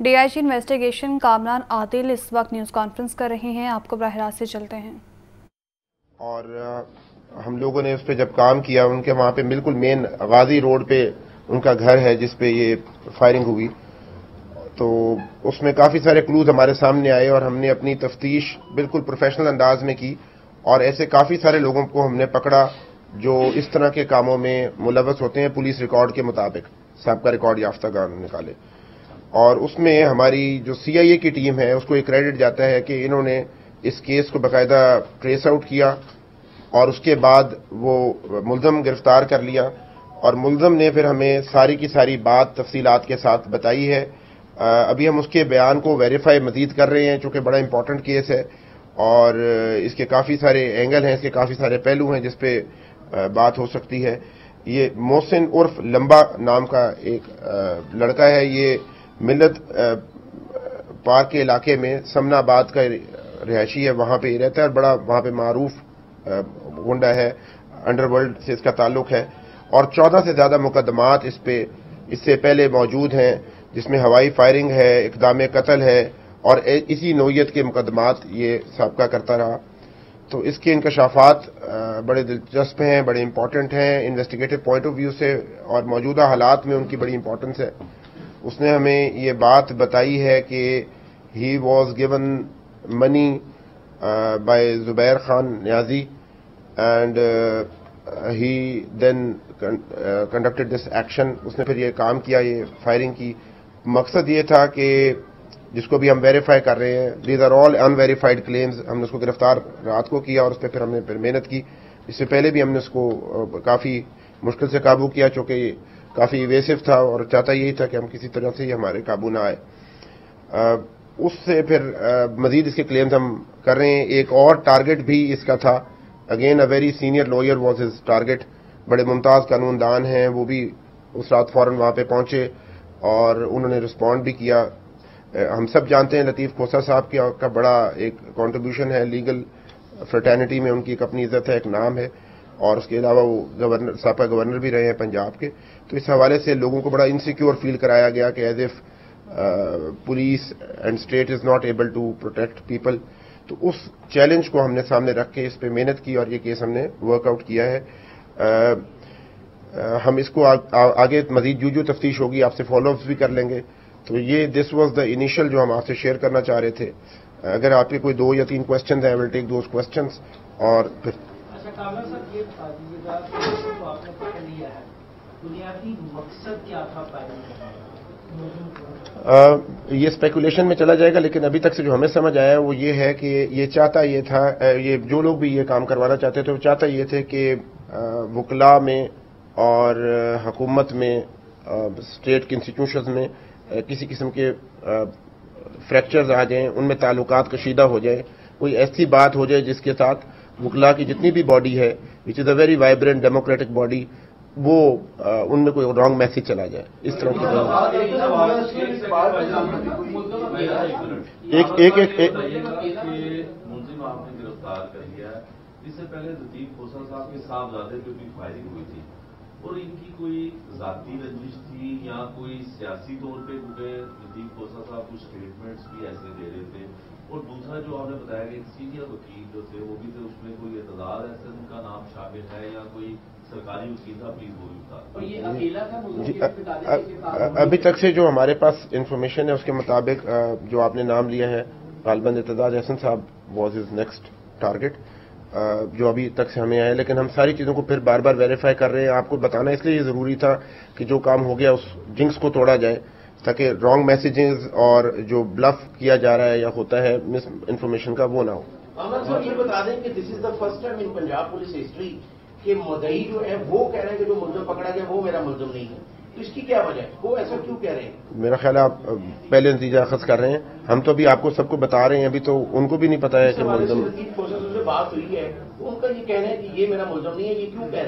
DIG investigation Kamran عادل اس وقت news conference کر رہے ہیں، آپ کو براہ راست سے چلتے ہیں۔ اور ہم لوگوں نے اس پہ جب کام کیا، ان کے وہاں پہ بالکل مین غازی روڈ پہ ان کا گھر ہے جس پہ یہ فائرنگ ہوئی، تو اس میں کافی سارے کلوز ہمارے سامنے آئے اور ہم نے اپنی تفتیش بالکل پروفیشنل انداز میں کی اور ایسے کافی سارے لوگوں کو ہم نے پکڑا جو اس طرح کے کاموں میں ملوث ہوتے ہیں، پولیس ریکارڈ کے مطابق سابقہ ریکارڈ یافتہ گان نکالے۔ اور اس میں ہماری جو CIA کی ٹیم ہے اس کو یہ کریڈٹ جاتا ہے کہ انہوں نے اس کیس کو باقاعدہ ٹریس آؤٹ کیا اور اس کے بعد وہ ملزم گرفتار کر لیا، اور ملزم نے پھر ہمیں ساری کی ساری بات تفصیلات کے ساتھ بتائی ہے۔ ابھی ہم اس کے بیان کو ویریفائی مزید کر رہے ہیں چونکہ بڑا امپورٹنٹ کیس ہے اور اس کے کافی سارے اینگل ہیں، اس کے کافی سارے پہلو ہیں جس پہ بات ہو سکتی ہے۔ یہ محسن عرف لمبا نام کا ایک لڑکا ہے، یہ ملت پارک کے علاقے میں سمنا آباد کا رہائشی ہے، وہاں پہ رہتا ہے اور بڑا وہاں پہ معروف گنڈا ہے، انڈر ورلڈ سے اس کا تعلق ہے، اور 14 سے زیادہ مقدمات اس سے پہلے موجود ہیں، جس میں ہوائی فائرنگ ہے، اقدام قتل ہے اور اسی نوعیت کے مقدمات یہ سابقہ کرتا رہا۔ تو اس کے انکشافات بڑے دلچسپ ہیں، بڑے امپورٹنٹ ہیں انویسٹیگیٹو پوائنٹ آف ویو سے، اور موجودہ حالات میں ان کی بڑی امپورٹنس ہے۔ اس نے ہمیں یہ بات بتائی ہے کہ he was given money by Zubair Khan Niazi and he then conducted this action. اس نے پھر یہ کام کیا، یہ فائرنگ کی۔ مقصد یہ تھا کہ جس کو بھی ہم ویریفائی کر رہے ہیں، these are all unverified claims. ہم نے اس کو گرفتار رات کو کیا اور اس پہ پھر ہم نے محنت کی۔ اس سے پہلے بھی ہم نے اس کو کافی مشکل سے قابو کیا چونکہ یہ کافی ایویسو تھا اور چاہتا یہی تھا کہ ہم کسی طرح سے ہی ہمارے قابو نہ آئے۔ اس سے پھر مزید اس کے کلیمز ہم کر رہے ہیں۔ ایک اور ٹارگٹ بھی اس کا تھا، again a very senior lower was his target. بڑے ممتاز قانون دان ہیں، وہ بھی اس رات فوراً وہاں پہ پہنچے اور انہوں نے رسپونڈ بھی کیا۔ ہم سب جانتے ہیں لطیف کھوسہ صاحب کا بڑا ایک کنٹریبیوشن ہے لیگل فرٹرنیٹی میں، ان کی ایک اپنی عزت ہے، ایک نام ہے، اور اس کے علاوہ وہ سابقہ گورنر بھی رہے ہیں پنجاب کے۔ تو اس حوالے سے لوگوں کو بڑا انسیکیور فیل کرایا گیا کہ as if police and state is not able to protect people. تو اس چیلنج کو ہم نے سامنے رکھ کے اس پہ محنت کی اور یہ کیس ہم نے ورک آؤٹ کیا ہے۔ ہم اس کو آگے مزید جو تفتیش ہوگی آپ سے فالو اپس بھی کر لیں گے۔ تو یہ دس واز دا انیشل جو ہم آپ سے شیئر کرنا چاہ رہے تھے۔ اگر آپ کے کوئی 2 یا 3 کوشچنز ہیں، آئی ول ٹیک دوز کوشچنز اور پھر بنیادی مقصد کیا تھا؟ یہ اسپیکولیشن میں چلا جائے گا، لیکن ابھی تک سے جو ہمیں سمجھ آیا وہ یہ ہے کہ یہ چاہتا یہ تھا، یہ جو لوگ بھی یہ کام کروانا چاہتے تھے وہ چاہتا یہ تھے کہ وکلاء میں اور حکومت میں، اسٹیٹ کے انسٹیٹیوشنز میں کسی قسم کے فریکچرز آ جائیں، ان میں تعلقات کشیدہ ہو جائیں، کوئی ایسی بات ہو جائے جس کے ساتھ وکلاء کی جتنی بھی باڈی ہے which is a very vibrant democratic body, وہ ان میں کوئی رانگ میسج چلا جائے، اس طرح کی ایک ملزم آپ نے گرفتار کر لیا ہے، اس سے پہلے لطیف کھوسہ صاحب کے صاحبزادے پہ بھی فائرنگ ہوئی تھی، اور ان کی کوئی ذاتی رنجش تھی یا کوئی سیاسی طور پہ، کیونکہ لطیف کھوسہ صاحب کچھ اسٹیٹمنٹس بھی ایسے دے رہے تھے، اور دوسرا جو آپ نے بتایا کہ ایک سینئر وکیل جو تھے وہ بھی تھے، اس میں کوئی اعتداد ایسے ان کا نام شامل ہے یا کوئی سرکاری وکیل تھا، پلیز وہ بھی بتا۔ ابھی تک سے جو ہمارے پاس انفارمیشن ہے اس کے مطابق جو آپ نے نام لیا ہے غالباً اعتداد احسن صاحب واز ہز نیکسٹ ٹارگٹ، جو ابھی تک سے ہمیں آئے، لیکن ہم ساری چیزوں کو پھر بار بار ویریفائی کر رہے ہیں۔ آپ کو بتانا اس لیے یہ ضروری تھا کہ جو کام ہو گیا اس جنکس کو توڑا جائے، تاکہ رانگ میسیجز اور جو بلف کیا جا رہا ہے یا ہوتا ہے مس انفارمیشن کا وہ نہ ہو۔ صاحب یہ بتا دیں کہ this is the first time in Punjab police history کہ مدعی جو ہے وہ کہہ رہے ہیں کہ جو ملزم پکڑا گیا وہ میرا ملزم نہیں ہے، تو اس کی کیا وجہ ہے؟ وہ ایسا کیوں کہہ رہے ہیں؟ میرا خیال ہے آپ پہلے نتیجہ اخذ کر رہے ہیں، ہم تو ابھی آپ کو سب کو بتا رہے ہیں، ابھی تو ان کو بھی نہیں پتا ہے کہ ملزم۔ سے بات ہوئی ہے، ان کا یہ کہنا ہے کہ یہ میرا ملزم نہیں ہے، یہ کیوں کہہ رہے ہیں؟